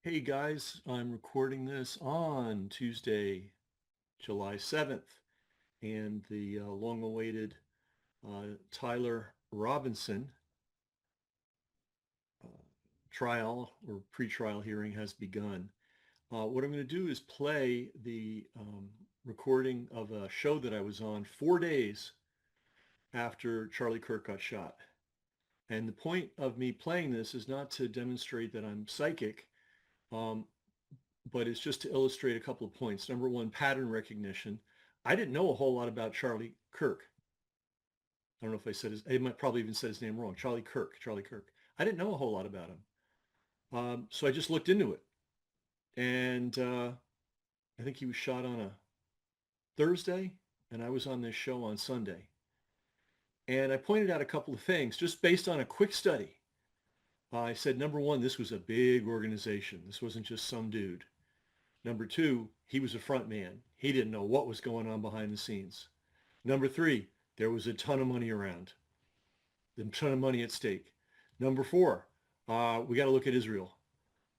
Hey guys, I'm recording this on Tuesday, July 7th, and the long-awaited Tyler Robinson uh, trial or pretrial hearing has begun. What I'm going to do is play the recording of a show that I was on 4 days after Charlie Kirk got shot. And the point of me playing this is not to demonstrate that I'm psychic. Um, but it's just to illustrate a couple of points. Number one, pattern recognition. I didn't know a whole lot about Charlie Kirk. I don't know if I might probably even said his name wrong. Charlie Kirk. I didn't know a whole lot about him. So I just looked into it. And I think he was shot on a Thursday, and I was on this show on Sunday. And I pointed out a couple of things just based on a quick study. I said, number one, this was a big organization. This wasn't just some dude. Number two, he was a front man. He didn't know what was going on behind the scenes. Number three, there was a ton of money around, a ton of money at stake. Number four, we got to look at Israel.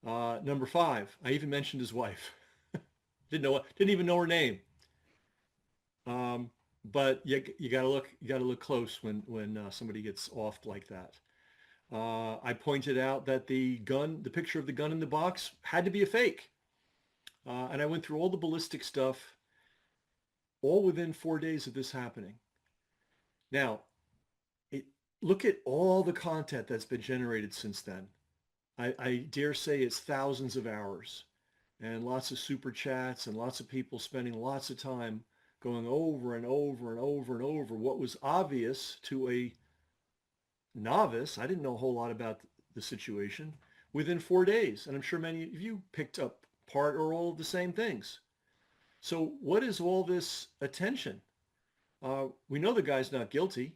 Number five, I even mentioned his wife. Didn't even know her name. Um, but you got to look close when somebody gets off like that. I pointed out that the picture of the gun in the box had to be a fake. And I went through all the ballistic stuff, all within 4 days of this happening. Now, it, look at all the content that's been generated since then. I dare say it's thousands of hours and lots of super chats and lots of people spending lots of time going over and over and over and over what was obvious to a novice. I didn't know a whole lot about the situation within 4 days. And I'm sure many of you picked up part or all of the same things. So what is all this attention? We know the guy's not guilty.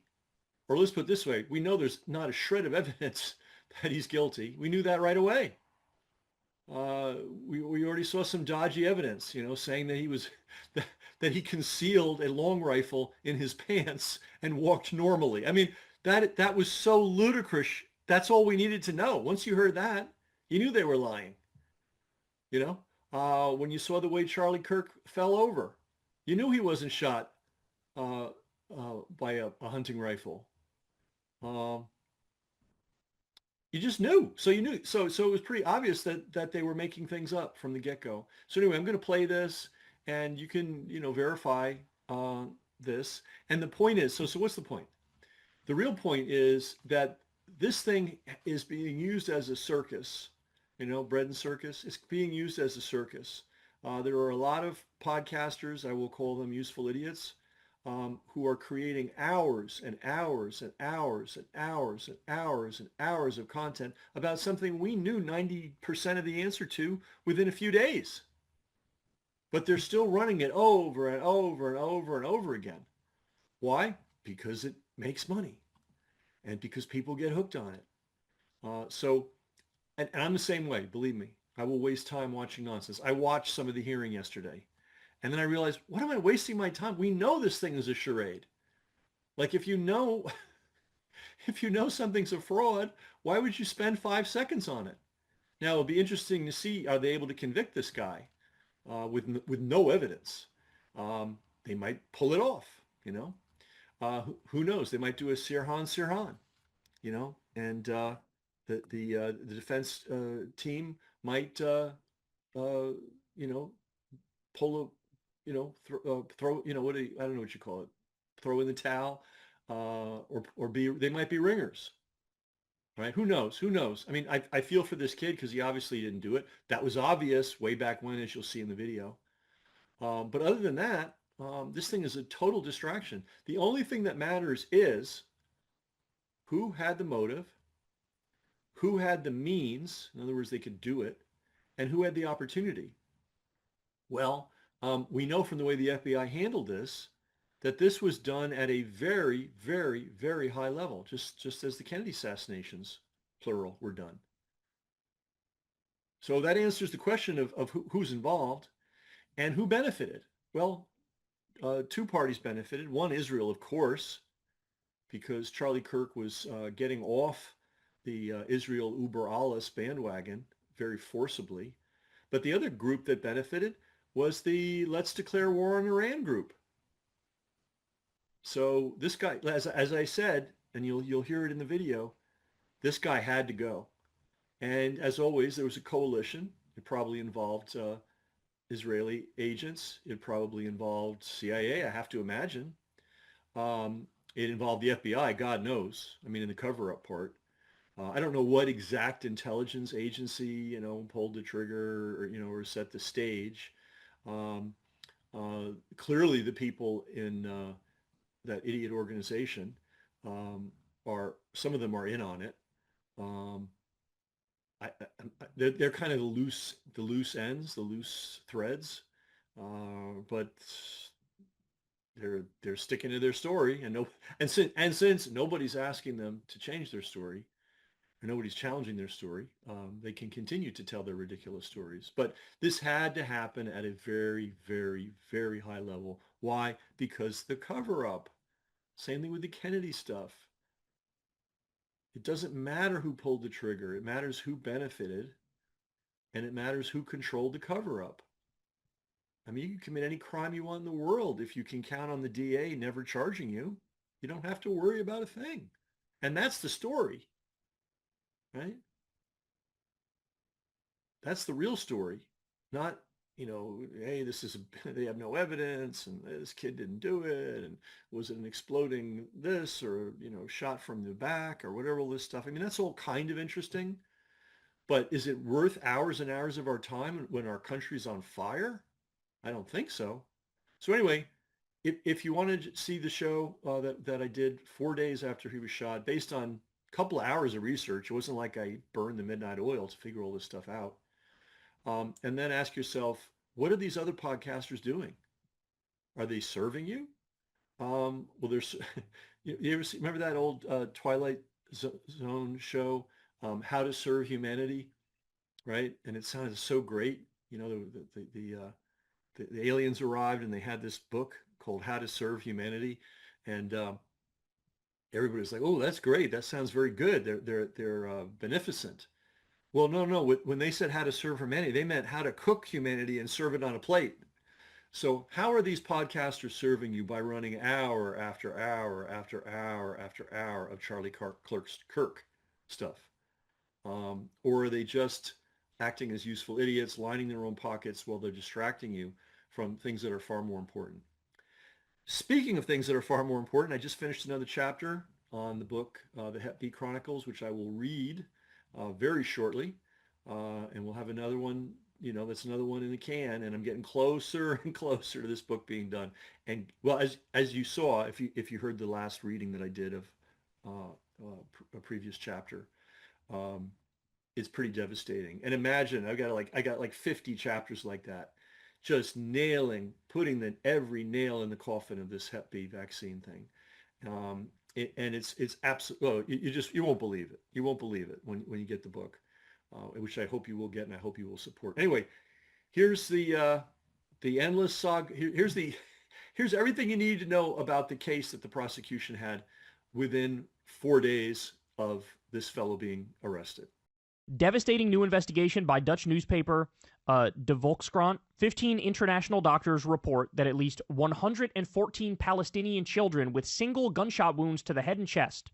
Or let's put it this way, we know there's not a shred of evidence that he's guilty. We knew that right away. Uh, we already saw some dodgy evidence, saying that that he concealed a long rifle in his pants and walked normally. I mean, that was so ludicrous. That's all we needed to know. Once you heard that, you knew they were lying. When you saw the way Charlie Kirk fell over, you knew he wasn't shot uh, by a hunting rifle. Um, you just knew. So you knew. So it was pretty obvious that they were making things up from the get-go. So anyway, I'm going to play this, and you can verify uh, this. And the point is, so what's the point? The real point is that this thing is being used as a circus. Bread and circus. It's being used as a circus. There are a lot of podcasters, I will call them useful idiots, who are creating hours and hours and hours and hours and hours and hours of content about something we knew 90% of the answer to within a few days. But they're still running it over and over and over and over again. Why? Because it makes money and because people get hooked on it. And I'm the same way, believe me. I will waste time watching nonsense. I watched some of the hearing yesterday. And then I realized, what am I wasting my time? We know this thing is a charade. Like if you know something's a fraud, why would you spend 5 seconds on it? Now it'll be interesting to see, are they able to convict this guy with no evidence? They might pull it off, who knows? They might do a Sirhan, and the defense team might, uh, you know, pull a, throw, I don't know what you call it, throw in the towel, or they might be ringers, right? Who knows? Who knows? I mean, I feel for this kid because he obviously didn't do it. That was obvious way back when, as you'll see in the video. But other than that, this thing is a total distraction. The only thing that matters is who had the motive, who had the means, in other words, they could do it, and who had the opportunity. Well, we know from the way the FBI handled this that this was done at a very, very, very high level, just as the Kennedy assassinations, plural, were done. So that answers the question of who's involved and who benefited. Well, two parties benefited. One, Israel, of course, because Charlie Kirk was getting off the Israel Uber alles bandwagon very forcibly. But the other group that benefited was the Let's Declare War on Iran group. So this guy, as I said, and you'll hear it in the video, this guy had to go. And as always, there was a coalition. It probably involved Israeli agents. It probably involved CIA, I have to imagine. It involved the FBI, God knows. I mean, in the cover-up part. I don't know what exact intelligence agency, pulled the trigger or set the stage. Um, Clearly, the people in that idiot organization um, some of them are in on it. Um, they're kind of the loose ends, the loose threads, but they're sticking to their story, and since nobody's asking them to change their story, or nobody's challenging their story, they can continue to tell their ridiculous stories. But this had to happen at a very, very, very high level. Why? Because the cover up. Same thing with the Kennedy stuff. It doesn't matter who pulled the trigger. It matters who benefited, and it matters who controlled the cover up. I mean, you can commit any crime you want in the world if you can count on the DA never charging you. You don't have to worry about a thing. And that's the story, right? That's the real story, not, hey, they have no evidence and this kid didn't do it. And was it an exploding this or, shot from the back or whatever, all this stuff. I mean, that's all kind of interesting, but is it worth hours and hours of our time when our country's on fire? I don't think so. So anyway, if you want to see the show that I did 4 days after he was shot, based on a couple of hours of research, it wasn't like I burned the midnight oil to figure all this stuff out. And then ask yourself, what are these other podcasters doing? Are they serving you? Well, there's, you ever remember that old Twilight Zone show, How to Serve Humanity, right? And it sounded so great. The aliens arrived and they had this book called How to Serve Humanity, and everybody was like, "Oh, that's great. That sounds very good. They're beneficent." Well, no. When they said how to serve humanity, they meant how to cook humanity and serve it on a plate. So how are these podcasters serving you? By running hour after hour after hour after hour of Charlie Kirk stuff? Or are they just acting as useful idiots, lining their own pockets while they're distracting you from things that are far more important? Speaking of things that are far more important, I just finished another chapter on the book, The Hep B Chronicles, which I will read very shortly. And we'll have another one, that's another one in the can. And I'm getting closer and closer to this book being done. And well, as you saw, if you heard the last reading that I did of a previous chapter, um, it's pretty devastating. And imagine I got like 50 chapters like that, just putting every nail in the coffin of this Hep B vaccine thing. And it's absolutely, well, you won't believe it. You won't believe it when you get the book, which I hope you will get and I hope you will support. Anyway, here's the endless saga. Here's everything you need to know about the case that the prosecution had within 4 days of this fellow being arrested. Devastating new investigation by Dutch newspaper De Volkskrant. 15 international doctors report that at least 114 Palestinian children with single gunshot wounds to the head and chest.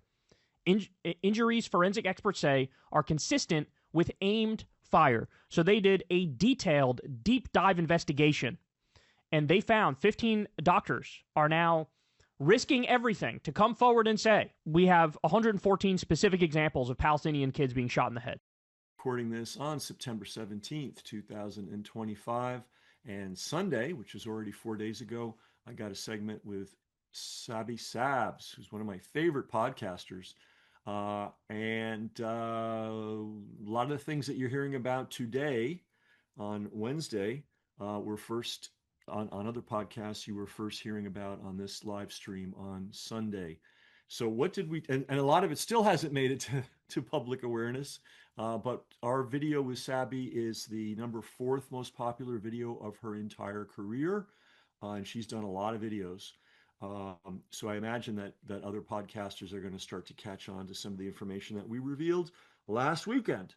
Injuries, forensic experts say, are consistent with aimed fire. So they did a detailed, deep dive investigation, and they found 15 doctors are now risking everything to come forward and say, we have 114 specific examples of Palestinian kids being shot in the head. Recording this on September 17th, 2025, and Sunday, which is already 4 days ago, I got a segment with Sabi Sabs, who's one of my favorite podcasters. And a lot of the things that you're hearing about today on Wednesday were first on other podcasts you were first hearing about on this live stream on Sunday. So what did we, and a lot of it still hasn't made it to public awareness, but our video with Sabi is the number 4th most popular video of her entire career, and she's done a lot of videos. So I imagine that other podcasters are going to start to catch on to some of the information that we revealed last weekend.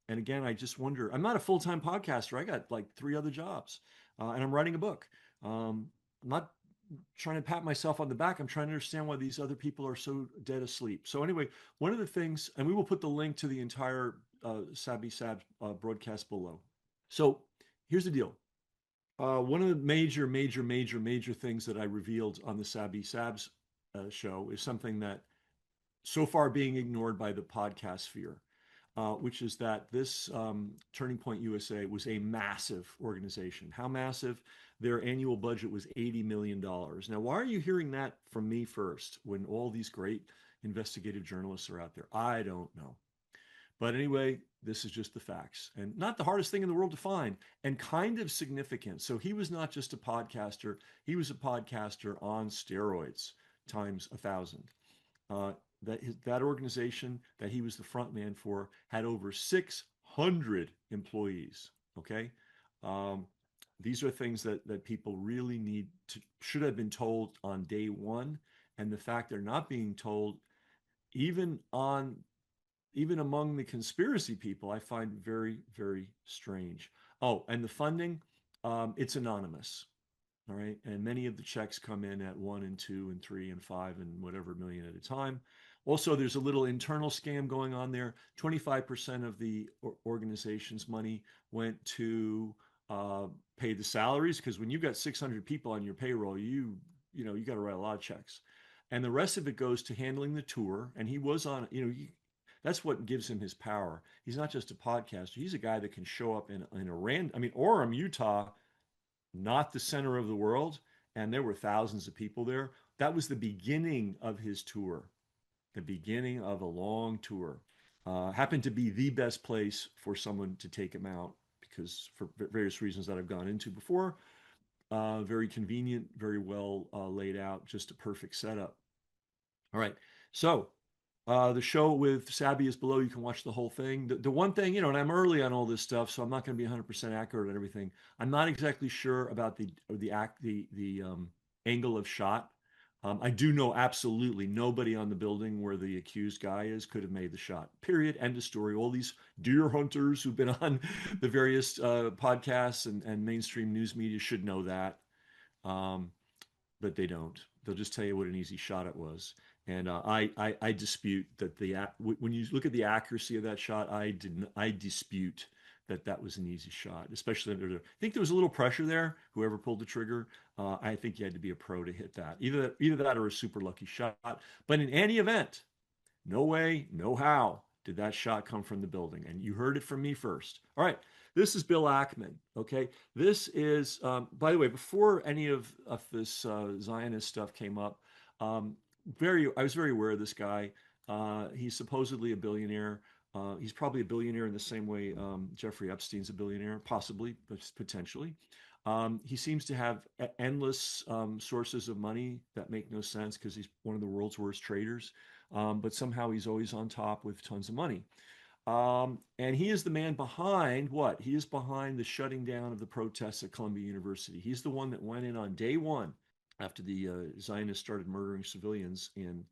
And again, I just wonder, I'm not a full-time podcaster. I got like 3 other jobs, and I'm writing a book. I'm not trying to pat myself on the back. I'm trying to understand why these other people are so dead asleep. So anyway, one of the things, and we will put the link to the entire Sabi Sab broadcast below. So here's the deal. One of the major things that I revealed on the Sabi Sabs show is something that so far being ignored by the podcast sphere, which is that this Turning Point USA was a massive organization. How massive? Their annual budget was $80 million. Now, why are you hearing that from me first when all these great investigative journalists are out there? I don't know. But anyway, this is just the facts and not the hardest thing in the world to find and kind of significant. So he was not just a podcaster, he was a podcaster on steroids times 1,000. Uh, that organization that he was the front man for had over 600 employees. Okay. Um, these are things that people really should have been told on day one. And the fact they're not being told even on even among the conspiracy people, I find very, very strange. Oh, and the funding, it's anonymous. All right. And many of the checks come in at 1 and 2 and 3 and 5 and whatever million at a time. Also, there's a little internal scam going on there. 25% of the organization's money went to pay the salaries because when you've got 600 people on your payroll, you got to write a lot of checks. And the rest of it goes to handling the tour. And he was on, that's what gives him his power. He's not just a podcaster. He's a guy that can show up in a random, I mean, Orem, Utah, not the center of the world. And there were thousands of people there. That was the beginning of his tour, the beginning of a long tour. Happened to be the best place for someone to take him out because for various reasons that I've gone into before. Very convenient, very well laid out, just a perfect setup. All right. So the show with Sabi is below. You can watch the whole thing. The one thing, and I'm early on all this stuff, so I'm not going to be 100% accurate on everything. I'm not exactly sure about the angle of shot. I do know absolutely nobody on the building where the accused guy is could have made the shot. Period. End of story. All these deer hunters who've been on the various podcasts and mainstream news media should know that. Um, but they don't. They'll just tell you what an easy shot it was. And I dispute that when you look at the accuracy of that shot, I dispute that was an easy shot, especially under I think there was a little pressure there. Whoever pulled the trigger, I think you had to be a pro to hit that. Either that or a super lucky shot. But in any event, no way, no how did that shot come from the building. And you heard it from me first. All right. This is Bill Ackman. Okay. This is, by the way, before any of this Zionist stuff came up, I was very aware of this guy. He's supposedly a billionaire. He's probably a billionaire in the same way Jeffrey Epstein's a billionaire, possibly, but potentially. He seems to have endless sources of money that make no sense because he's one of the world's worst traders. But somehow he's always on top with tons of money. And he is the man behind what? He is behind the shutting down of the protests at Columbia University. He's the one that went in on day one after the Zionists started murdering civilians in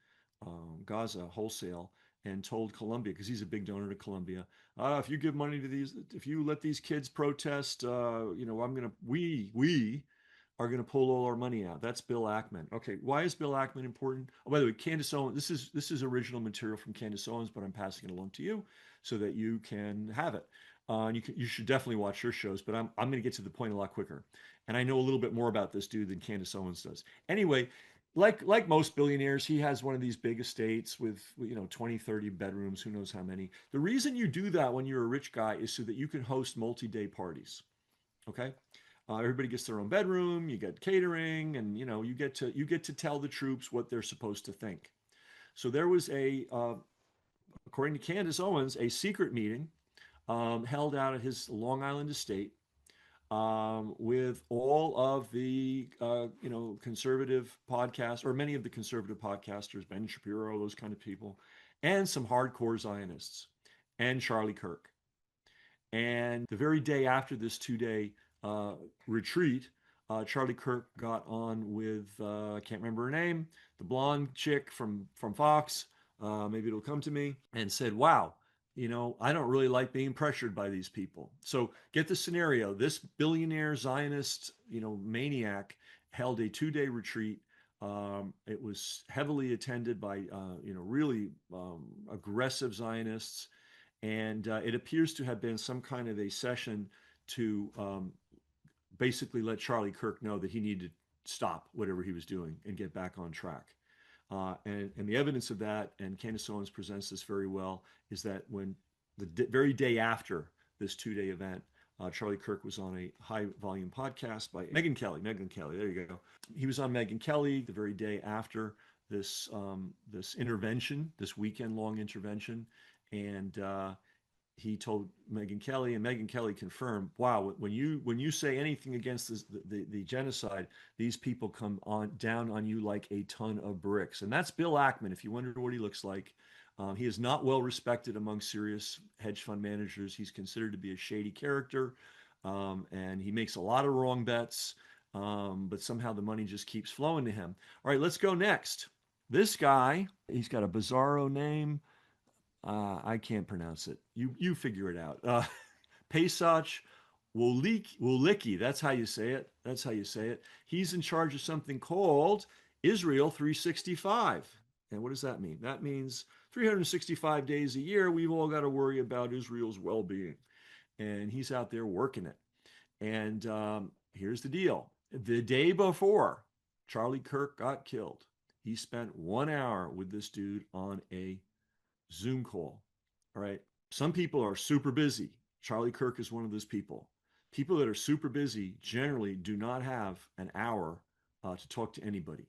Gaza wholesale and told Columbia, because he's a big donor to Columbia, if you give money to these, if you let these kids protest, we are going to pull all our money out. That's Bill Ackman. Okay, why is Bill Ackman important? Oh, by the way, Candace Owens. This is original material from Candace Owens, but I'm passing it along to you so that you can have it. And you should definitely watch her shows, but I'm going to get to the point a lot quicker. And I know a little bit more about this dude than Candace Owens does. Anyway, like most billionaires, he has one of these big estates with 20, 30 bedrooms, who knows how many. The reason you do that when you're a rich guy is so that you can host multi-day parties. Okay? Everybody gets their own bedroom, you get catering, and you get to tell the troops what they're supposed to think. So there was according to Candace Owens, a secret meeting held out at his Long Island estate with all of the conservative podcasts, or many of the conservative podcasters, Ben Shapiro, those kind of people, and some hardcore Zionists, and Charlie Kirk. And the very day after this 2-day retreat, Charlie Kirk got on with I can't remember her name, the blonde chick from Fox. Maybe it'll come to me, and said, "Wow, I don't really like being pressured by these people. So get the scenario. This billionaire Zionist, maniac held a 2-day retreat. It was heavily attended by, really aggressive Zionists. And it appears to have been some kind of a session to basically let Charlie Kirk know that he needed to stop whatever he was doing and get back on track. And the evidence of that, and Candace Owens presents this very well, is that when very day after this 2-day event, Charlie Kirk was on a high volume podcast by Megyn Kelly. There you go. He was on Megyn Kelly the very day after this intervention, this weekend long intervention, and he told Megyn Kelly, and Megyn Kelly confirmed, wow, when you say anything against the genocide, these people come down on you like a ton of bricks. And that's Bill Ackman, if you wonder what he looks like. He is not well respected among serious hedge fund managers. He's considered to be a shady character, and he makes a lot of wrong bets, but somehow the money just keeps flowing to him. All right, let's go next. This guy, he's got a bizarro name. I can't pronounce it. You figure it out. Pesach Wolicki. That's how you say it. He's in charge of something called Israel 365. And what does that mean? That means 365 days a year, we've all got to worry about Israel's well-being. And he's out there working it. And here's the deal. The day before Charlie Kirk got killed, he spent 1 hour with this dude on a Zoom call. All right. Some people are super busy. Charlie Kirk is one of those people. People that are super busy generally do not have an hour to talk to anybody,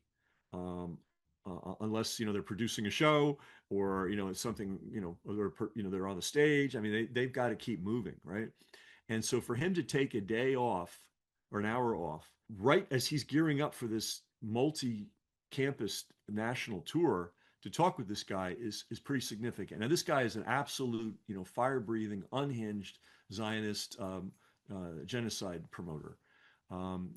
unless they're producing a show or it's something they're on the stage. I mean, they've got to keep moving, right? And so for him to take a day off or an hour off right as he's gearing up for this multi-campus national tour to talk with this guy is pretty significant. Now, this guy is an absolute, fire-breathing, unhinged Zionist genocide promoter.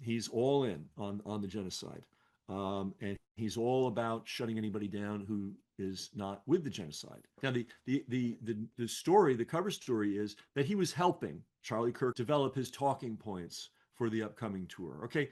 He's all in on the genocide, and he's all about shutting anybody down who is not with the genocide. Now, the story, the cover story, is that he was helping Charlie Kirk develop his talking points for the upcoming tour. Okay,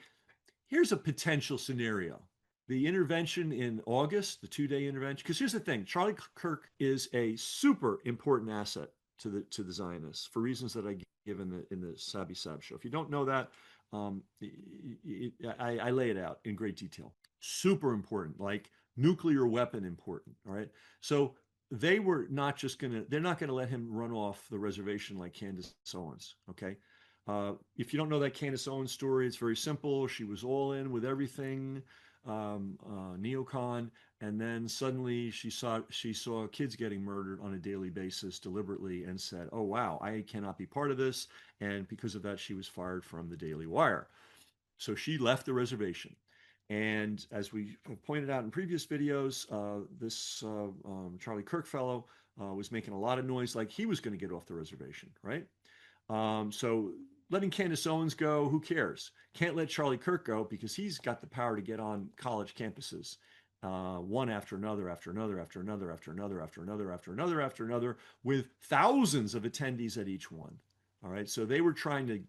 here's a potential scenario. The intervention in August, the 2-day intervention, because here's the thing, Charlie Kirk is a super important asset to the Zionists for reasons that I give in the Sabi Sab show. If you don't know that, I lay it out in great detail. Super important, like nuclear weapon important. All right, so they're not going to let him run off the reservation like Candace Owens. Okay. If you don't know that Candace Owens story, it's very simple. She was all in with everything. Neocon, and then suddenly she saw kids getting murdered on a daily basis deliberately and said, oh wow, I cannot be part of this, and because of that she was fired from the Daily Wire. So she left the reservation, and as we have pointed out in previous videos, this Charlie Kirk fellow was making a lot of noise like he was going to get off the reservation, right? So letting Candace Owens go, who cares? Can't let Charlie Kirk go because he's got the power to get on college campuses, one after another, after another, after another, after another, after another, after another, after another, with thousands of attendees at each one. All right, so they were trying to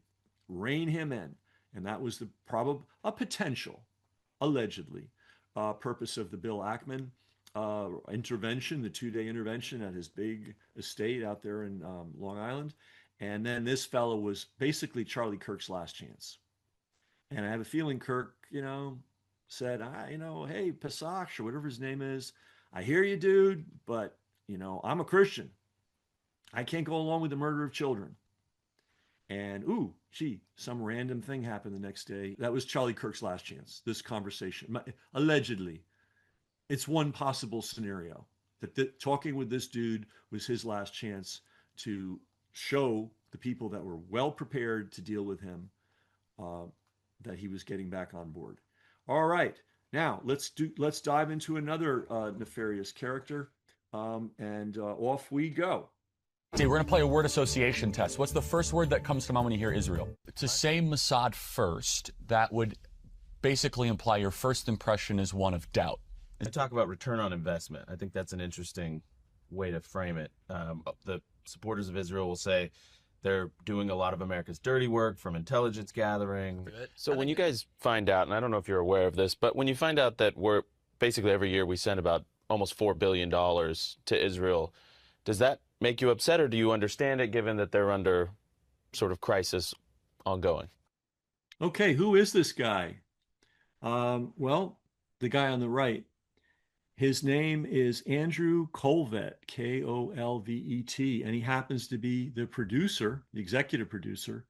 rein him in, and that was a potential, allegedly, purpose of the Bill Ackman intervention, the 2-day intervention at his big estate out there in Long Island. And then this fellow was basically Charlie Kirk's last chance. And I have a feeling Kirk, said, hey, Pesach, or whatever his name is, I hear you, dude, but, I'm a Christian. I can't go along with the murder of children. And, some random thing happened the next day. That was Charlie Kirk's last chance, this conversation. Allegedly, it's one possible scenario that talking with this dude was his last chance to show the people that were well prepared to deal with him that he was getting back on board. All right, now let's dive into another nefarious character, and off we go. We're going to play a word association test. What's the first word that comes to mind when you hear Israel? To say Mossad first, that would basically imply your first impression is one of doubt. I talk about return on investment. I think that's an interesting way to frame it. The supporters of Israel will say they're doing a lot of America's dirty work, from intelligence gathering. So when you guys find out, and I don't know if you're aware of this, but when you find out that we're basically every year we send about almost $4 billion to Israel, does that make you upset, or do you understand it given that they're under sort of crisis ongoing? Okay, who is this guy? Well, the guy on the right. His name is Andrew Kolvet, Kolvet, and he happens to be the producer, the executive producer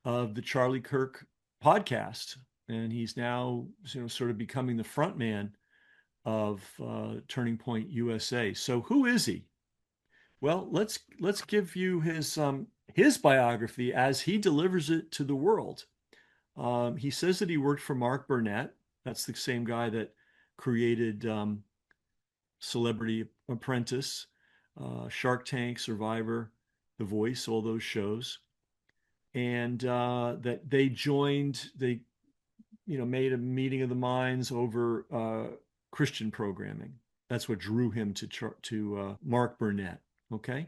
of the Charlie Kirk podcast. And he's now, sort of becoming the front man of Turning Point USA. So who is he? Well, let's give you his biography as he delivers it to the world. He says that he worked for Mark Burnett. That's the same guy that created Celebrity Apprentice, Shark Tank, Survivor, The Voice, all those shows. And that they made a meeting of the minds over Christian programming. That's what drew him to Mark Burnett. Okay.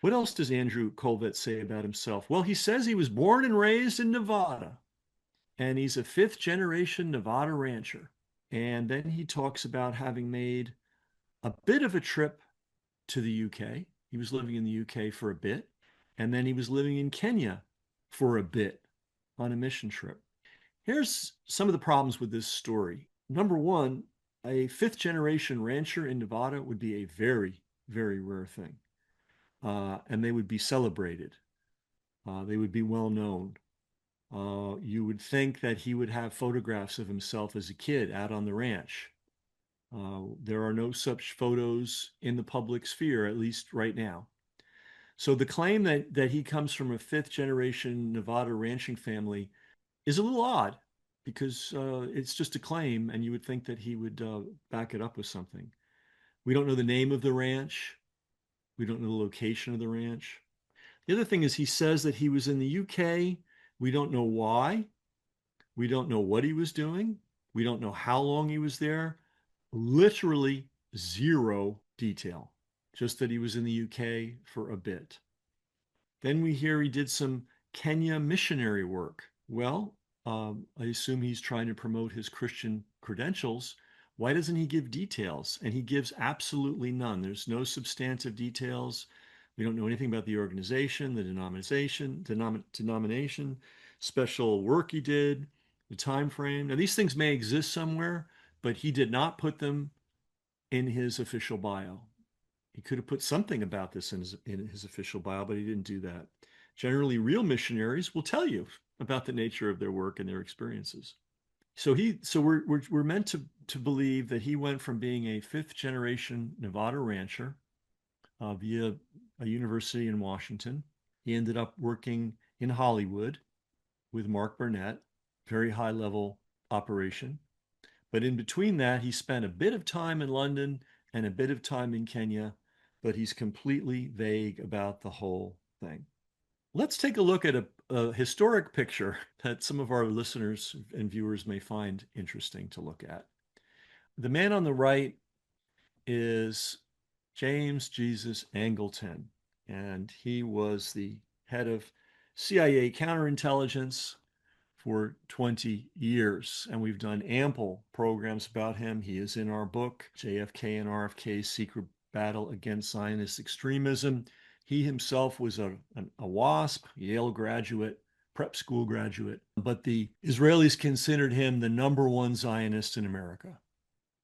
What else does Andrew Kolvet say about himself? Well, he says he was born and raised in Nevada, and he's a fifth generation Nevada rancher. And then he talks about having made a bit of a trip to the UK. He was living in the UK for a bit, and then he was living in Kenya for a bit on a mission trip. Here's some of the problems with this story. Number one, a fifth generation rancher in Nevada would be a very, very rare thing. And they would be celebrated. They would be well known. You would think that he would have photographs of himself as a kid out on the ranch. There are no such photos in the public sphere, at least right now. So the claim that he comes from a fifth generation Nevada ranching family is a little odd, because it's just a claim, and you would think that he would back it up with something. We don't know the name of the ranch. We don't know the location of the ranch. The other thing is, he says that he was in the UK. We don't know why. We don't know what he was doing. We don't know how long he was there. Literally zero detail, just that he was in the UK for a bit. Then we hear he did some Kenya missionary work. Well, I assume he's trying to promote his Christian credentials. Why doesn't he give details? And he gives absolutely none. There's no substantive details. We don't know anything about the organization, the denomination, special work he did, the time frame. Now, these things may exist somewhere, but he did not put them in his official bio. He could have put something about this in his official bio, but he didn't do that. Generally, real missionaries will tell you about the nature of their work and their experiences. So we're meant to believe that he went from being a fifth generation Nevada rancher via a university in Washington. He ended up working in Hollywood with Mark Burnett, very high level operation. But in between that, he spent a bit of time in London and a bit of time in Kenya, but he's completely vague about the whole thing. Let's take a look at a historic picture that some of our listeners and viewers may find interesting to look at. The man on the right is James Jesus Angleton, and he was the head of CIA counterintelligence for 20 years, and we've done ample programs about him. He is in our book, JFK and RFK's Secret Battle Against Zionist Extremism. He himself was a WASP, Yale graduate, prep school graduate, but the Israelis considered him the number one Zionist in America.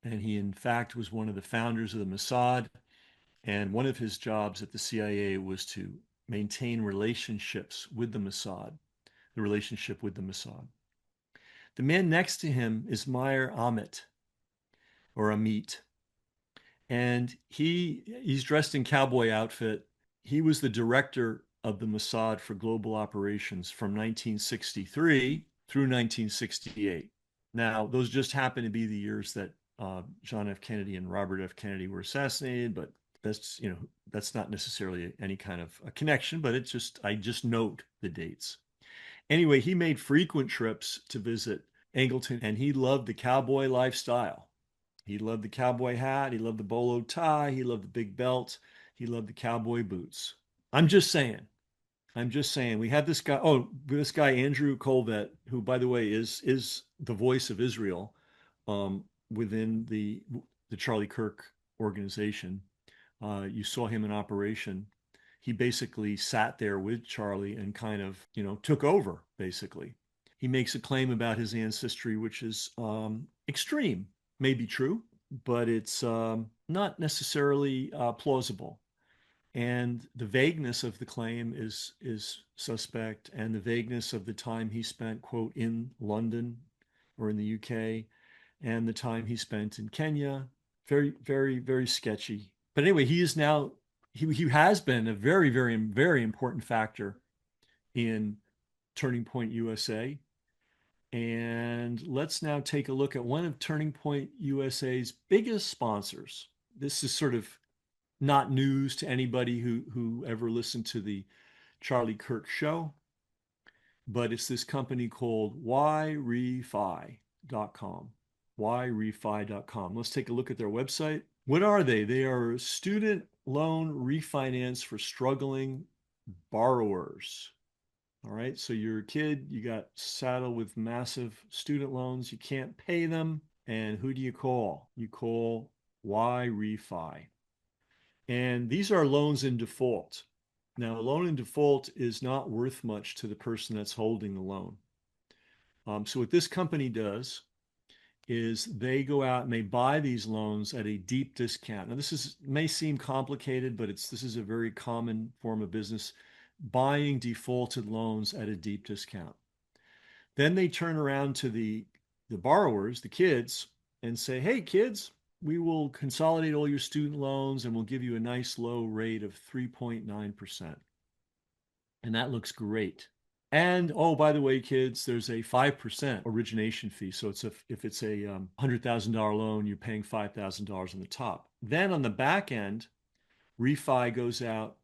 And he, in fact, was one of the founders of the Mossad. And one of his jobs at the CIA was to maintain relationships with the Mossad, the relationship with the Mossad. The man next to him is Meir Amit, or Amit. And he's dressed in cowboy outfit. He was the director of the Mossad for global operations from 1963 through 1968. Now, those just happen to be the years that John F. Kennedy and Robert F. Kennedy were assassinated, but that's not necessarily any kind of a connection, but I just note the dates. Anyway, he made frequent trips to visit Angleton, and he loved the cowboy lifestyle. He loved the cowboy hat. He loved the bolo tie. He loved the big belt. He loved the cowboy boots. I'm just saying. I'm just saying. We had this guy. Oh, this guy Andrew Colvett, who, by the way, is the voice of Israel within the Charlie Kirk organization. You saw him in operation. He basically sat there with Charlie and kind of, took over, basically. He makes a claim about his ancestry, which is extreme, may be true, but it's not necessarily plausible. And the vagueness of the claim is suspect, and the vagueness of the time he spent, quote, in London or in the UK, and the time he spent in Kenya, very, very, very sketchy. But anyway, he is now he has been a very, very, very important factor in Turning Point USA. And let's now take a look at one of Turning Point USA's biggest sponsors. This is sort of not news to anybody who ever listened to the Charlie Kirk show, but it's this company called yrefi.com. yrefi.com. Let's take a look at their website. What are they? They are student loan refinance for struggling borrowers. All right, so you're a kid, you got saddled with massive student loans, you can't pay them, and who do you call? You call YRefi. And these are loans in default. Now, a loan in default is not worth much to the person that's holding the loan. So what this company does is they go out and they buy these loans at a deep discount. Now, this may seem complicated, but this is a very common form of business, buying defaulted loans at a deep discount. Then they turn around to the borrowers, the kids, and say, hey, kids, we will consolidate all your student loans and we'll give you a nice low rate of 3.9%. And that looks great. And oh, by the way, kids, there's a 5% origination fee. So if it's a $100,000 loan, you're paying $5,000 on the top. Then on the back end, Refi goes out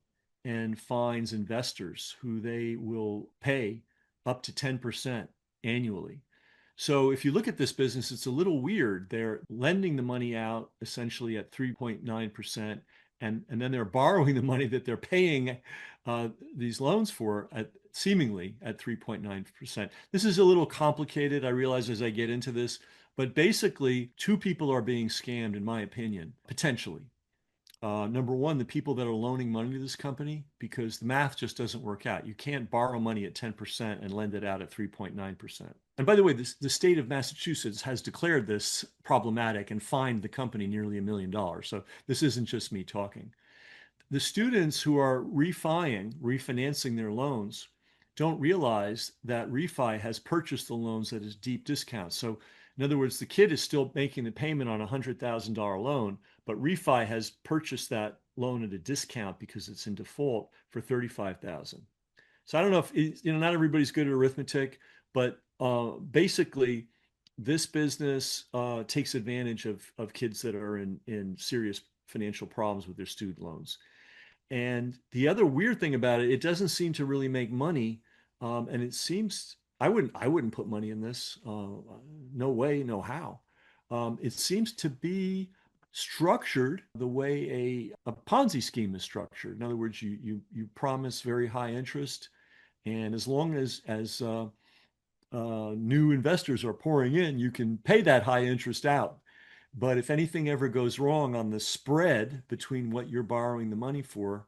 and finds investors who they will pay up to 10% annually. So if you look at this business, it's a little weird. They're lending the money out essentially at 3.9%, and then they're borrowing the money that they're paying these loans for seemingly at 3.9%. This is a little complicated, I realize, as I get into this, but basically two people are being scammed, in my opinion, potentially. Number one, the people that are loaning money to this company, because the math just doesn't work out. You can't borrow money at 10% and lend it out at 3.9%. And by the way, the state of Massachusetts has declared this problematic and fined the company nearly $1 million. So this isn't just me talking. The students who are refinancing their loans don't realize that Refi has purchased the loans at a deep discount. So in other words, the kid is still making the payment on a $100,000 loan, but Refi has purchased that loan at a discount because it's in default for $35,000. So I don't know if, not everybody's good at arithmetic, but basically this business takes advantage of kids that are in serious financial problems with their student loans. And the other weird thing about it, it doesn't seem to really make money. And it seems I wouldn't put money in this. No way, no how. It seems to be structured the way a Ponzi scheme is structured. In other words, you promise very high interest, and as long as new investors are pouring in, you can pay that high interest out. But if anything ever goes wrong on the spread between what you're borrowing the money for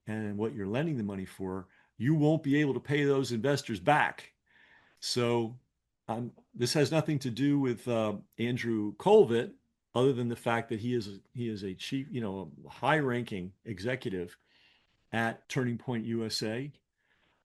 and what you're lending the money for, you won't be able to pay those investors back. So this has nothing to do with Andrew Colvett, other than the fact that he is a chief, a high-ranking executive at Turning Point USA,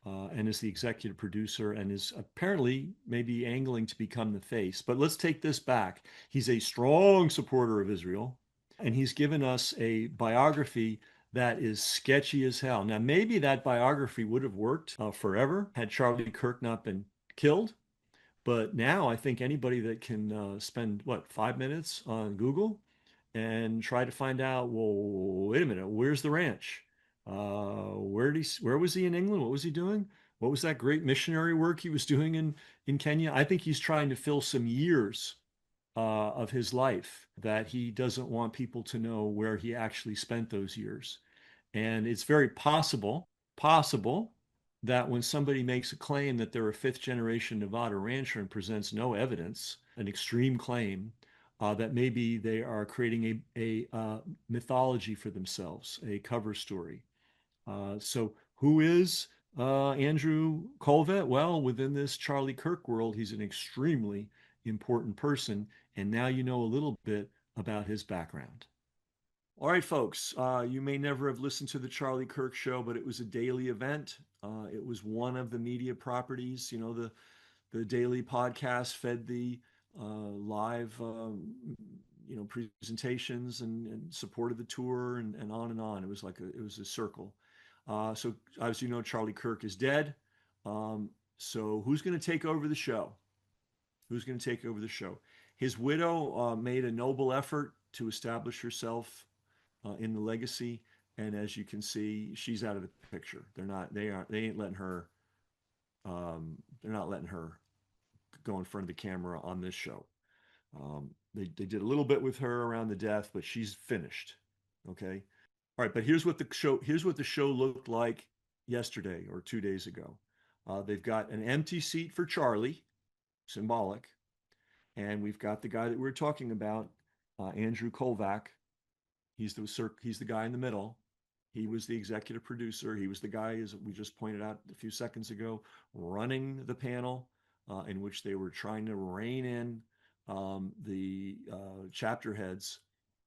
and is the executive producer, and is apparently maybe angling to become the face. But let's take this back. He's a strong supporter of Israel, and he's given us a biography that is sketchy as hell. Now, maybe that biography would have worked forever had Charlie Kirk not been killed. But now I think anybody that can spend, 5 minutes on Google and try to find out, well, wait a minute, where's the ranch? Where was he in England? What was he doing? What was that great missionary work he was doing in Kenya? I think he's trying to fill some years of his life that he doesn't want people to know where he actually spent those years. And it's very possible possible that when somebody makes a claim that they're a fifth generation Nevada rancher and presents no evidence, an extreme claim, that maybe they are creating a mythology for themselves, a cover story. So who is Andrew Colvett? Well, within this Charlie Kirk world, he's an extremely important person. And now you know a little bit about his background. All right, folks, you may never have listened to the Charlie Kirk show, but it was a daily event. It was one of the media properties. You know, the daily podcast fed the live, presentations and supported the tour and on and on. It was like it was a circle. So as you know, Charlie Kirk is dead. So who's going to take over the show? Who's going to take over the show? His widow made a noble effort to establish herself in the legacy, and as you can see, she's out of the picture. They ain't letting her. They're not letting her go in front of the camera on this show. They did a little bit with her around the death, but she's finished. Okay. All right, but here's what the show looked like yesterday or 2 days ago. They've got an empty seat for Charlie, symbolic, and we've got the guy that we were talking about, Andrew Kolvac. He's the guy in the middle. He was the executive producer. He was the guy, as we just pointed out a few seconds ago, running the panel in which they were trying to rein in the chapter heads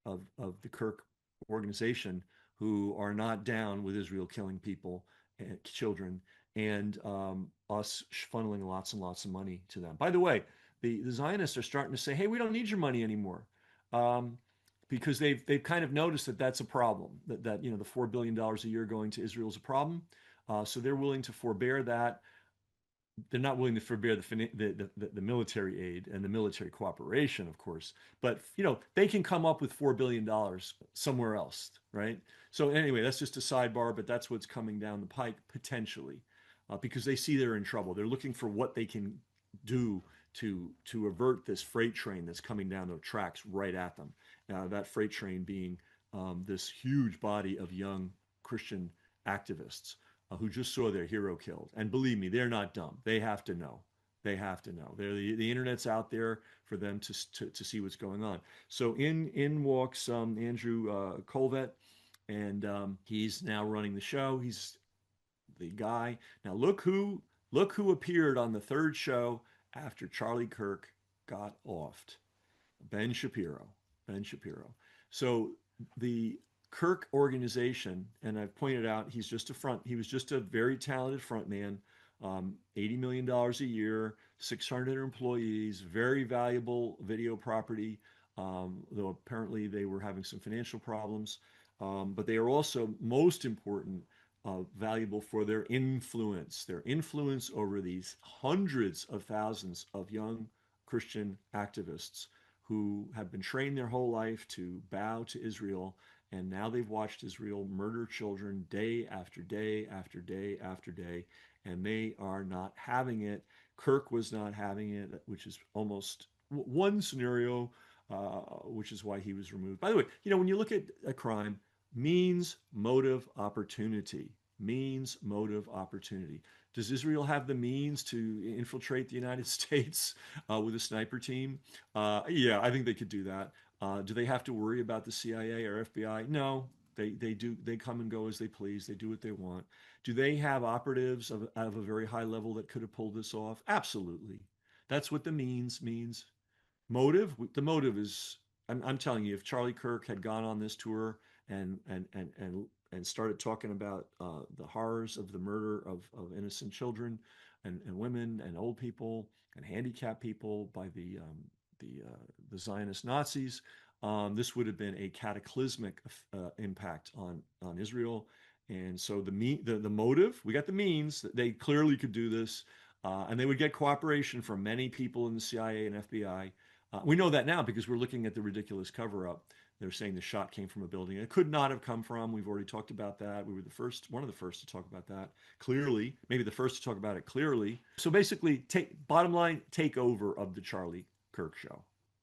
of the Kirk organization, who are not down with Israel killing people and children, and us funneling lots and lots of money to them. By the way, the Zionists are starting to say, hey, we don't need your money anymore. Because they've kind of noticed that that's a problem, that the $4 billion a year going to Israel is a problem. So they're willing to forbear that. They're not willing to forbear the military aid and the military cooperation, of course. But they can come up with $4 billion somewhere else, right? So anyway, that's just a sidebar, but that's what's coming down the pike potentially, because they see they're in trouble. They're looking for what they can do to avert this freight train that's coming down the tracks right at them. That freight train being this huge body of young Christian activists who just saw their hero killed. And believe me, they're not dumb. They have to know. They have to know. The internet's out there for them to see what's going on. So in walks Andrew Colvett, and he's now running the show. He's the guy. Now look who appeared on the third show after Charlie Kirk got offed. Ben Shapiro. So the Kirk organization, and I've pointed out, he was just a very talented front man, $80 million a year, 600 employees, very valuable video property, though apparently they were having some financial problems. But they are also, most important, valuable for their influence over these hundreds of thousands of young Christian activists who have been trained their whole life to bow to Israel. And now they've watched Israel murder children day after day after day after day, and they are not having it. Kirk was not having it, which is almost one scenario, which is why he was removed. By the way, when you look at a crime, means, motive, opportunity. Means, motive, opportunity. Does Israel have the means to infiltrate the United States with a sniper team? Yeah, I think they could do that. Do they have to worry about the CIA or FBI? No, they do. They come and go as they please. They do what they want. Do they have operatives of a very high level that could have pulled this off? Absolutely. That's what the means means. Motive. The motive is. I'm telling you, if Charlie Kirk had gone on this tour and started talking about the horrors of the murder of innocent children and women and old people and handicapped people by the Zionist Nazis, this would have been a cataclysmic impact on Israel. And so the motive, we got the means, that they clearly could do this, and they would get cooperation from many people in the CIA and FBI. We know that now because we're looking at the ridiculous cover-up. They're saying the shot came from a building it could not have come from. We've already talked about that. We were one of the first to talk about that clearly, maybe the first to talk about it clearly. So basically, bottom line, takeover of the Charlie Kirk show,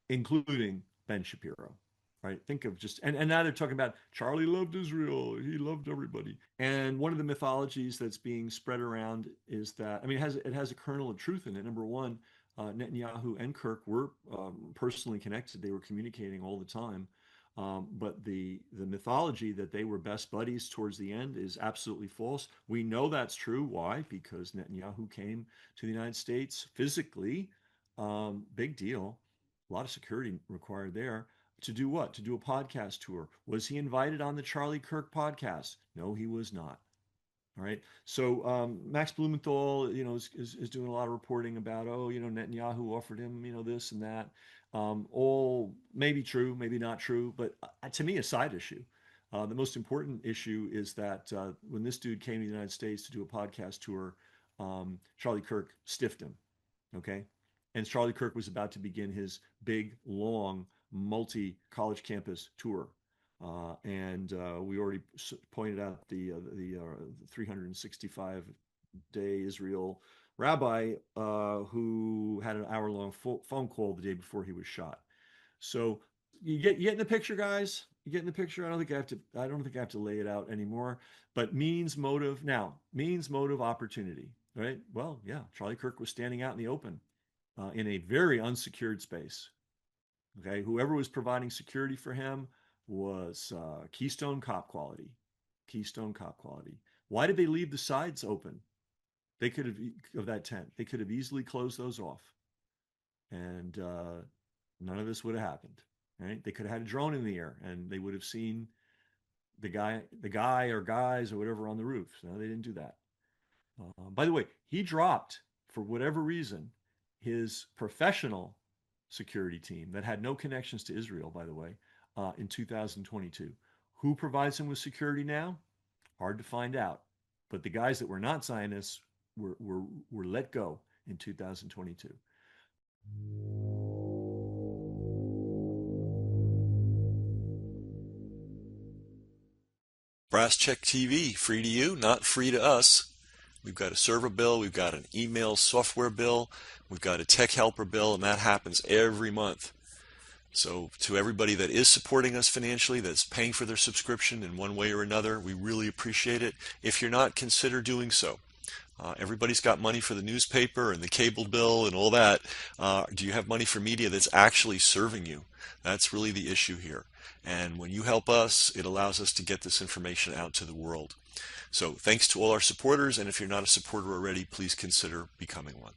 including Ben Shapiro. All right? Think of just, and now they're talking about Charlie loved Israel. He loved everybody. And one of the mythologies that's being spread around is that, I mean, it has a kernel of truth in it. Number one, Netanyahu and Kirk were personally connected. They were communicating all the time. But the mythology that they were best buddies towards the end is absolutely false. We know that's true. Why? Because Netanyahu came to the United States physically. Big deal. A lot of security required there. To do what? To do a podcast tour. Was he invited on the Charlie Kirk podcast? No, he was not. All right. So Max Blumenthal, is doing a lot of reporting about, Netanyahu offered him, this and that. All maybe true, maybe not true, but to me, a side issue. The most important issue is that when this dude came to the United States to do a podcast tour, Charlie Kirk stiffed him. Okay. And Charlie Kirk was about to begin his big, long, multi-college campus tour. And we already pointed out the 365-day Israel rabbi who had an hour-long phone call the day before he was shot. So you get in the picture, guys. You get in the picture. I don't think I have to lay it out anymore. But means, motive, opportunity. Right? Well, yeah. Charlie Kirk was standing out in the open in a very unsecured space. Okay, whoever was providing security for him was Keystone Cop quality. Keystone Cop quality. Why did they leave the sides open? They could have, of that tent, they could have easily closed those off, and none of this would have happened. Right? They could have had a drone in the air, and they would have seen the guy or guys or whatever on the roof. No, they didn't do that. By the way, he dropped, for whatever reason, his professional security team that had no connections to Israel, by the way, in 2022. Who provides him with security now? Hard to find out. But the guys that were not Zionists were let go in 2022. Brass Check TV, free to you, not free to us. We've got a server bill, we've got an email software bill, we've got a tech helper bill, and that happens every month. So to everybody that is supporting us financially, that's paying for their subscription in one way or another, we really appreciate it. If you're not, consider doing so. Everybody's got money for the newspaper and the cable bill and all that. Do you have money for media that's actually serving you? That's really the issue here. And when you help us, it allows us to get this information out to the world. So thanks to all our supporters, and if you're not a supporter already, please consider becoming one.